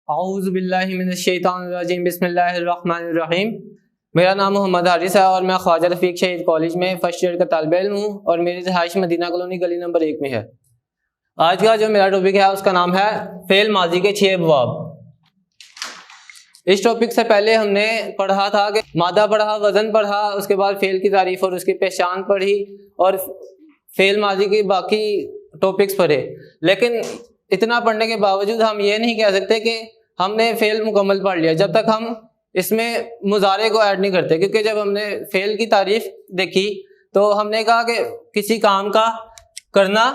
اعوذ باللہ من الشیطان الرجیم، بسم اللہ الرحمن الرحیم۔ میرا نام محمد حارث ہے اور میں خواجہ رفیق شہید کالج میں فرسٹ ایئر کا طالب علم ہوں اور میری رہائش مدینہ کالونی گلی نمبر 1 میں ہے۔ آج کا جو میرا ٹاپک ہے اس کا نام ہے فعل ماضی کے 6 ابواب۔ اس ٹاپک سے پہلے ہم نے پڑھا تھا کہ مادہ پڑھا، وزن پڑھا، اس کے بعد فعل کی تعریف اور اس کی پہچان پڑھی اور فعل ماضی کی باقی ٹاپکس پڑھے۔ لیکن اتنا پڑھنے کے باوجود ہم یہ نہیں کہہ سکتے کہ ہم نے فعل مکمل پڑھ لیا جب تک ہم اس میں مضارع کو ایڈ نہیں کرتے، کیونکہ جب ہم نے فعل کی تعریف دیکھی تو ہم نے کہا کہ کسی کام کا کرنا،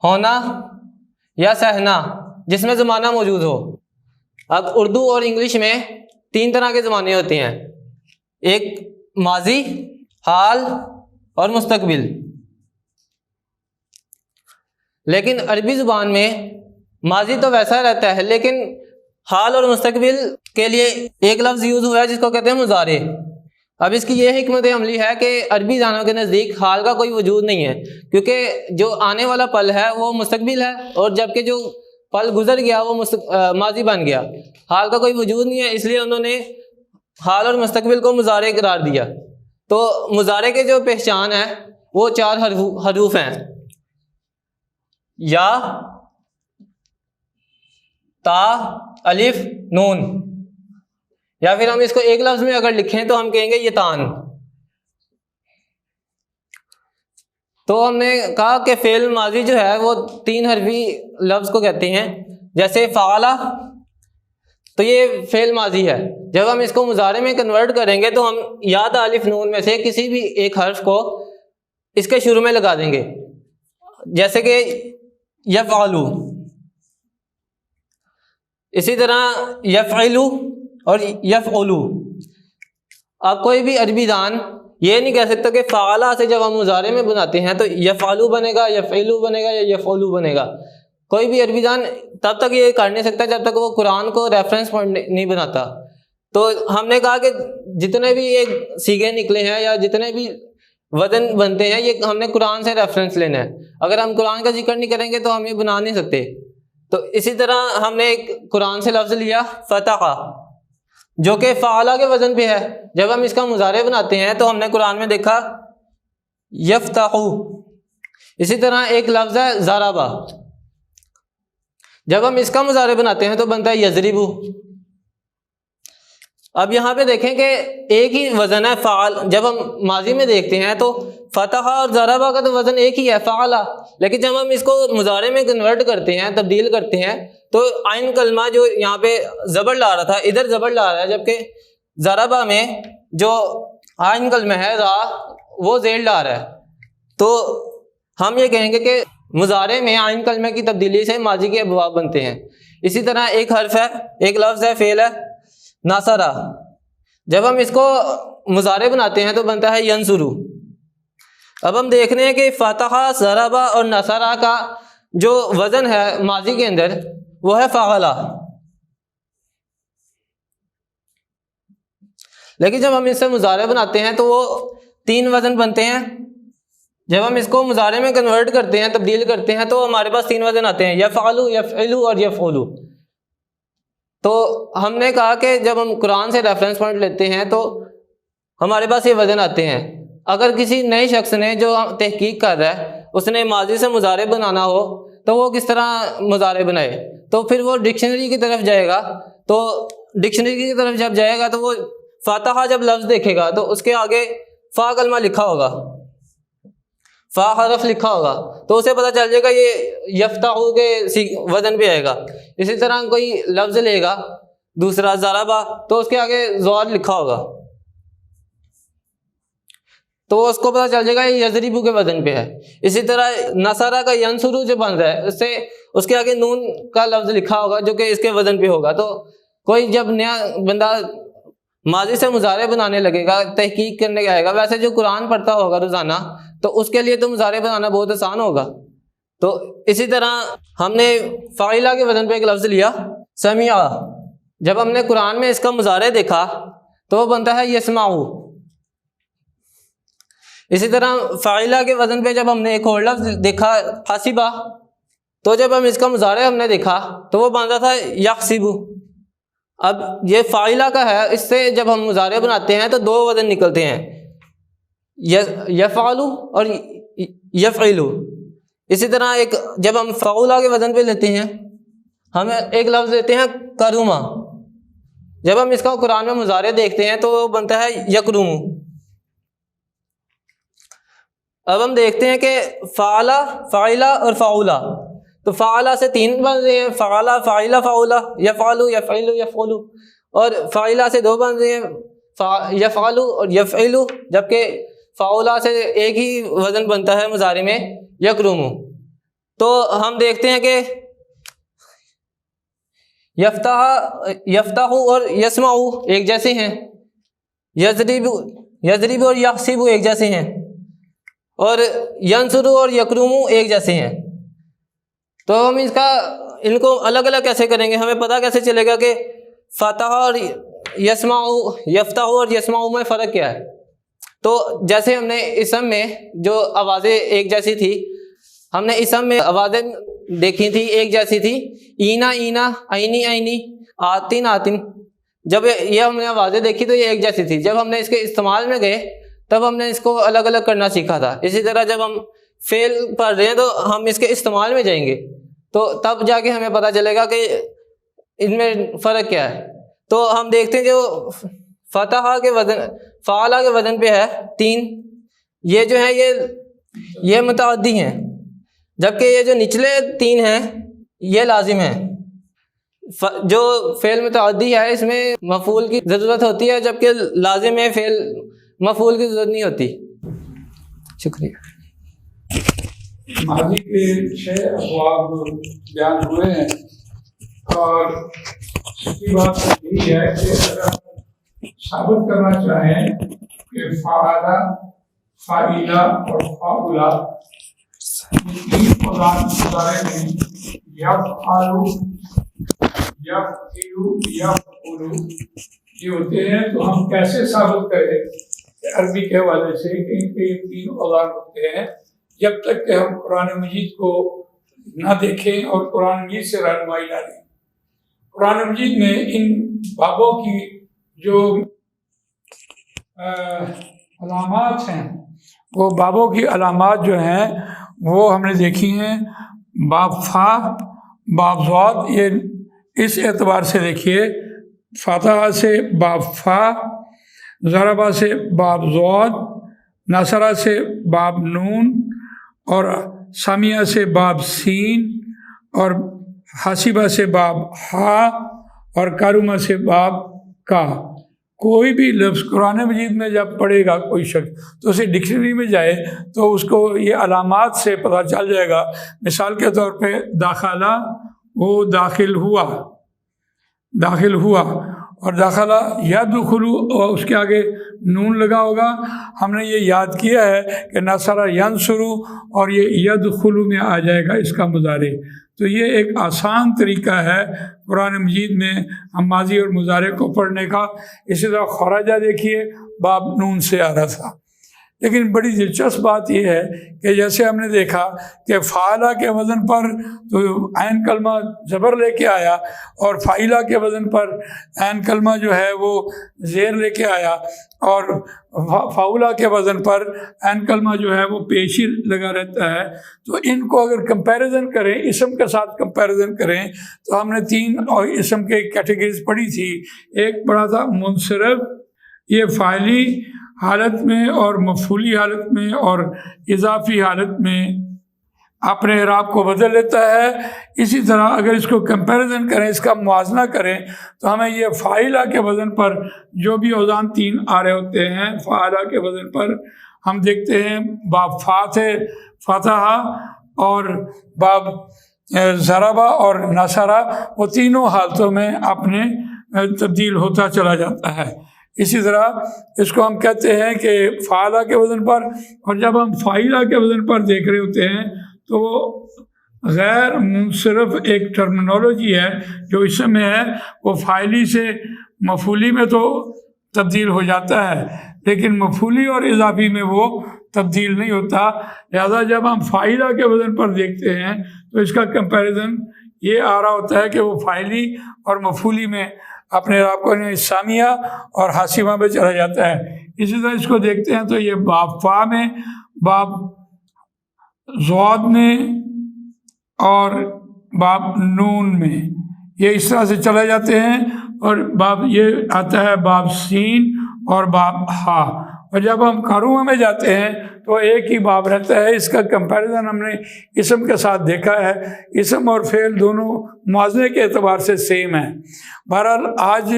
ہونا یا سہنا جس میں زمانہ موجود ہو۔ اب اردو اور انگلش میں 3 طرح کے زمانے ہوتے ہیں، ایک ماضی، حال اور مستقبل۔ لیکن عربی زبان میں ماضی تو ویسا رہتا ہے، لیکن حال اور مستقبل کے لیے ایک لفظ یوز ہوا ہے جس کو کہتے ہیں مضارع۔ اب اس کی یہ حکمت عملی ہے کہ عربی دانوں کے نزدیک حال کا کوئی وجود نہیں ہے، کیونکہ جو آنے والا پل ہے وہ مستقبل ہے اور جبکہ جو پل گزر گیا وہ ماضی بن گیا۔ حال کا کوئی وجود نہیں ہے، اس لیے انہوں نے حال اور مستقبل کو مضارع قرار دیا۔ تو مضارع کے جو پہچان ہے وہ 4 حروف ہیں، یا، تا، الف، نون، یا پھر ہم اس کو ایک لفظ میں اگر لکھیں تو ہم کہیں گے یتان۔ تو ہم نے کہا کہ فعل ماضی جو ہے وہ 3 حرفی لفظ کو کہتے ہیں، جیسے فعلا، تو یہ فعل ماضی ہے۔ جب ہم اس کو مضارع میں کنورٹ کریں گے تو ہم یا تا الف نون میں سے کسی بھی ایک حرف کو اس کے شروع میں لگا دیں گے، جیسے کہ یفعلو، اسی طرح یفعلو اور یفعلو۔ اب کوئی بھی عربی دان یہ نہیں کہہ سکتا کہ فعلا سے جب ہم مضارع میں بناتے ہیں تو یفعلو بنے گا، یفعلو بنے گا یا یفعلو بنے گا۔ کوئی بھی عربی دان تب تک یہ کر نہیں سکتا جب تک وہ قرآن کو ریفرنس پوائنٹ نہیں بناتا۔ تو ہم نے کہا کہ جتنے بھی یہ سیغے نکلے ہیں یا جتنے بھی وزن بنتے ہیں یہ ہم نے قرآن سے ریفرنس لینا ہے۔ اگر ہم قرآن کا ذکر نہیں کریں گے تو ہم یہ بنا نہیں سکتے۔ تو اسی طرح ہم نے ایک قرآن سے لفظ لیا فتح، جو کہ فعلا کے وزن پہ ہے۔ جب ہم اس کا مضارع بناتے ہیں تو ہم نے قرآن میں دیکھا یفتح۔ اسی طرح ایک لفظ ہے ضربہ، جب ہم اس کا مضارع بناتے ہیں تو بنتا ہے یضرب۔ اب یہاں پہ دیکھیں کہ ایک ہی وزن ہے فعل۔ جب ہم ماضی میں دیکھتے ہیں تو فتح اور ضربہ کا تو وزن ایک ہی ہے فعلا، لیکن جب ہم اس کو مضارع میں کنورٹ کرتے ہیں، تبدیل کرتے ہیں، تو عین کلمہ جو یہاں پہ زبر لا رہا تھا ادھر زبر لا رہا ہے، جبکہ ضربہ میں جو عین کلمہ ہے را وہ زیر لا رہا ہے۔ تو ہم یہ کہیں گے کہ مضارع میں عین کلمہ کی تبدیلی سے ماضی کے ابواب بنتے ہیں۔ اسی طرح ایک حرف ہے، ایک لفظ ہے، فعل ہے ناصرہ۔ جب ہم اس کو مضارع بناتے ہیں تو بنتا ہے ینصرو۔ اب ہم دیکھ رہے ہیں کہ فتح، ضربہ اور نصرہ کا جو وزن ہے ماضی کے اندر وہ ہے فعلا، لیکن جب ہم اس سے مضارع بناتے ہیں تو وہ 3 وزن بنتے ہیں۔ جب ہم اس کو مضارع میں کنورٹ کرتے ہیں، تبدیل کرتے ہیں، تو ہمارے پاس 3 وزن آتے ہیں، یفعلو، یفعلو اور یفعلو۔ تو ہم نے کہا کہ جب ہم قرآن سے ریفرنس پوائنٹ لیتے ہیں تو ہمارے پاس یہ وزن آتے ہیں۔ اگر کسی نئے شخص نے جو تحقیق کر رہا ہے اس نے ماضی سے مضارع بنانا ہو تو وہ کس طرح مضارع بنائے؟ تو پھر وہ ڈکشنری کی طرف جائے گا، تو ڈکشنری کی طرف جب جائے گا تو وہ فاتحہ جب لفظ دیکھے گا تو اس کے آگے فا کلمہ لکھا ہوگا، فا حرف لکھا ہوگا، تو اسے پتہ چل جائے گا یہ یفتحو کے وزن پہ آئے گا۔ اسی طرح کوئی لفظ لے گا دوسرا ضربہ تو اس کے آگے زوال لکھا ہوگا، تو اس کو پتہ چل جائے گا یہ یضربو کے وزن پہ ہے۔ اسی طرح نصرہ کا ینصرو جو بن رہا ہے اس کے آگے نون کا لفظ لکھا ہوگا جو کہ اس کے وزن پہ ہوگا۔ تو کوئی جب نیا بندہ ماضی سے مضارع بنانے لگے گا، تحقیق کرنے آئے گا، ویسے جو قرآن پڑھتا ہوگا روزانہ تو اس کے لیے تو مضارع بنانا بہت آسان ہوگا۔ تو اسی طرح ہم نے فاعلہ کے وزن پہ ایک لفظ لیا سمع۔ جب ہم نے قرآن میں اس کا مضارع دیکھا تو وہ بنتا ہے یسمعو۔ اسی طرح فاعلہ کے وزن پہ جب ہم نے ایک اور لفظ دیکھا حاسبہ تو جب ہم اس کا مضارع ہم نے دیکھا تو وہ بن رہا تھا یکسب. اب یہ فاعلہ کا ہے، اس سے جب ہم مضارع بناتے ہیں تو دو وزن نکلتے ہیں، یفعل اور یفعل. اسی طرح ایک جب ہم فعولہ کے وزن پہ لیتے ہیں، ہم ایک لفظ لیتے ہیں کرما. جب ہم اس کا قرآن میں مضارع دیکھتے ہیں تو وہ بنتا ہے یکرم. اب ہم دیکھتے ہیں کہ فعلہ، فاعلہ اور فعولہ. تو فعلہ سے 3 بن رہے ہیں، فعلہ، فاعلہ، فعولہ. یفعل، یفعل، یفعل. اور فاعلہ سے 2 بن رہے ہیں، یفعل اور یفعل. جبکہ فعولہ سے ایک ہی وزن بنتا ہے مضارع میں، یکرم. تو ہم دیکھتے ہیں کہ یفتح اور یسمع ایک جیسے ہیں، یضرب اور یحسب ایک جیسے ہیں، اور ینصر اور یکرم ایک جیسے ہیں. تو ہم ان کو الگ الگ کیسے کریں گے؟ ہمیں پتہ کیسے چلے گا کہ فتح اور یسمع، یفتح اور یسمع میں فرق کیا ہے؟ تو جیسے ہم نے اسم میں جو آوازیں ایک جیسی تھی، ہم نے اسم میں آوازیں دیکھی تھی ایک جیسی تھی، اینا اینا، عینی عینی، آتن آتن. جب یہ ہم نے آوازیں دیکھی تو یہ ایک جیسی تھی. جب ہم نے اس کے استعمال میں گئے تب ہم نے اس کو الگ الگ کرنا سیکھا تھا. اسی طرح جب ہم فعل پڑھ رہے ہیں تو ہم اس کے استعمال میں جائیں گے تو تب جا کے ہمیں پتہ چلے گا کہ ان میں فرق کیا ہے. تو ہم دیکھتے ہیں جو فتح کے وزن، فعلہ کے وزن پہ ہے 3، یہ جو ہے یہ متعدی ہیں، جبکہ یہ جو نچلے 3 ہیں یہ لازم ہیں. جو فعل متعدی ہے اس میں مفعول کی ضرورت ہوتی ہے، جبکہ لازم میں فعل مفعول کی ضرورت نہیں ہوتی. شکریہ. ماضی کے 6 ابواب بیان ہوئے ہیں، اور اس کی بات یہی ہے کہ اگر ہم ثابت کرنا چاہیں کہ فعلہ، فاعلہ اور فاعلہ تین مضارع میں یفعل، یفعل، یفعل یہ ہوتے ہیں، تو ہم کیسے ثابت کریں کہ عربی کے حوالے سے کہ ان کے یہ 3 اوزان ہوتے ہیں، جب تک کہ ہم قرآن مجید کو نہ دیکھیں اور قرآن مجید سے رہنمائی نہ لیں. قرآن مجید میں ان بابوں کی جو علامات ہیں، وہ بابوں کی علامات جو ہیں وہ ہم نے دیکھی ہیں. باب فا، باب ضاد، یہ اس اعتبار سے دیکھیے، فاتحہ سے باب فا، ضربہ سے باب ضاد، نصرہ سے باب نون، اور سامیہ سے باب سین، اور حاسبہ سے باب ہا، اور کارمہ سے باب کا. کوئی بھی لفظ قرآن مجید میں جب پڑھے گا کوئی شخص تو اسے ڈکشنری میں جائے تو اس کو یہ علامات سے پتہ چل جائے گا. مثال کے طور پہ داخلہ، وہ داخل ہوا، داخل ہوا، اور داخلہ یدخلو، اور اس کے آگے نون لگا ہوگا. ہم نے یہ یاد کیا ہے کہ نصر ینصرو، اور یہ یدخلو میں آ جائے گا اس کا مضارع. تو یہ ایک آسان طریقہ ہے قرآن مجید میں ہم ماضی اور مضارع کو پڑھنے کا. اسی طرح خراجہ دیکھیے، باب نون سے آ رہا تھا. لیکن بڑی دلچسپ بات یہ ہے کہ جیسے ہم نے دیکھا کہ فعلہ کے وزن پر تو عین کلمہ زبر لے کے آیا، اور فاعلہ کے وزن پر عین کلمہ جو ہے وہ زیر لے کے آیا، اور فاعلہ کے وزن پر عین کلمہ جو ہے وہ پیشی لگا رہتا ہے. تو ان کو اگر کمپیریزن کریں، اسم کے ساتھ کمپیریزن کریں، تو ہم نے 3 اور اسم کے کیٹیگریز پڑھی تھی. ایک پڑھا تھا منصرف، یہ فاعلی حالت میں اور مفعولی حالت میں اور اضافی حالت میں اپنے اعراب کو بدل لیتا ہے. اسی طرح اگر اس کو کمپیریزن کریں، اس کا موازنہ کریں، تو ہمیں یہ فاعلہ کے وزن پر جو بھی اوزان 3 آ رہے ہوتے ہیں، فاعلہ کے وزن پر ہم دیکھتے ہیں باب فتح اور باب ضربہ اور نصرہ، وہ تینوں حالتوں میں اپنے تبدیل ہوتا چلا جاتا ہے. اسی طرح اس کو ہم کہتے ہیں کہ فاعلہ کے وزن پر، اور جب ہم فاعلہ کے وزن پر دیکھ رہے ہوتے ہیں تو وہ غیر منصرف ایک ٹرمنالوجی ہے جو اس میں ہے، وہ فاعلی سے مفعولی میں تو تبدیل ہو جاتا ہے، لیکن مفعولی اور اضافی میں وہ تبدیل نہیں ہوتا. لہذا جب ہم فاعلہ کے وزن پر دیکھتے ہیں تو اس کا کمپیریزن یہ آ رہا ہوتا ہے کہ وہ فاعلی اور مفعولی میں اپنے آپ کو سامیہ اور حاسمہ میں چلا جاتا ہے۔ اسی طرح اس کو دیکھتے ہیں تو یہ باب فا میں، باب ضاد میں اور باب نون میں یہ اس طرح سے چلے جاتے ہیں، اور باب یہ آتا ہے باب سین اور باب ہا۔ اور جب ہم قارومہ میں جاتے ہیں تو ایک ہی باب رہتا ہے۔ اس کا کمپیریزن ہم نے اسم کے ساتھ دیکھا ہے، اسم اور فعل دونوں موازنے کے اعتبار سے سیم ہیں۔ بہرحال آج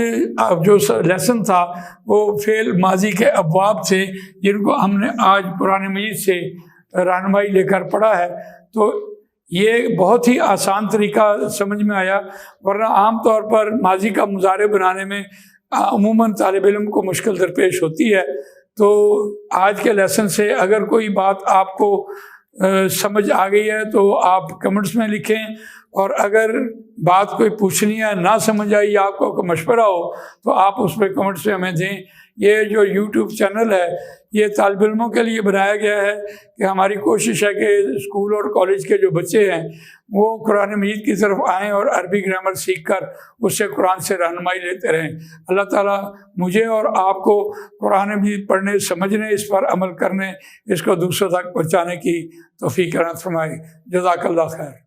جو لیسن تھا وہ فعل ماضی کے ابواب تھے جن کو ہم نے آج قرآن مجید سے رہنمائی لے کر پڑھا ہے، تو یہ بہت ہی آسان طریقہ سمجھ میں آیا، ورنہ عام طور پر ماضی کا مضارع بنانے میں عموماً طالب علم کو مشکل درپیش ہوتی ہے۔ تو آج کے لیسن سے اگر کوئی بات آپ کو سمجھ آ گئی ہے تو آپ کمنٹس میں لکھیں، اور اگر بات کوئی پوچھنی ہے، نہ سمجھ آئی یا آپ کو کوئی مشورہ ہو تو آپ اس پہ کمنٹس میں ہمیں دیں۔ یہ جو یوٹیوب چینل ہے یہ طالب علموں کے لیے بنایا گیا ہے کہ ہماری کوشش ہے کہ اسکول اور کالج کے جو بچے ہیں وہ قرآن مجید کی طرف آئیں اور عربی گرامر سیکھ کر اس سے قرآن سے رہنمائی لیتے رہیں۔ اللہ تعالیٰ مجھے اور آپ کو قرآن مجید پڑھنے، سمجھنے، اس پر عمل کرنے، اس کو دوسروں تک پہنچانے کی توفیق عنایت فرمائے۔ جزاک اللہ خیر۔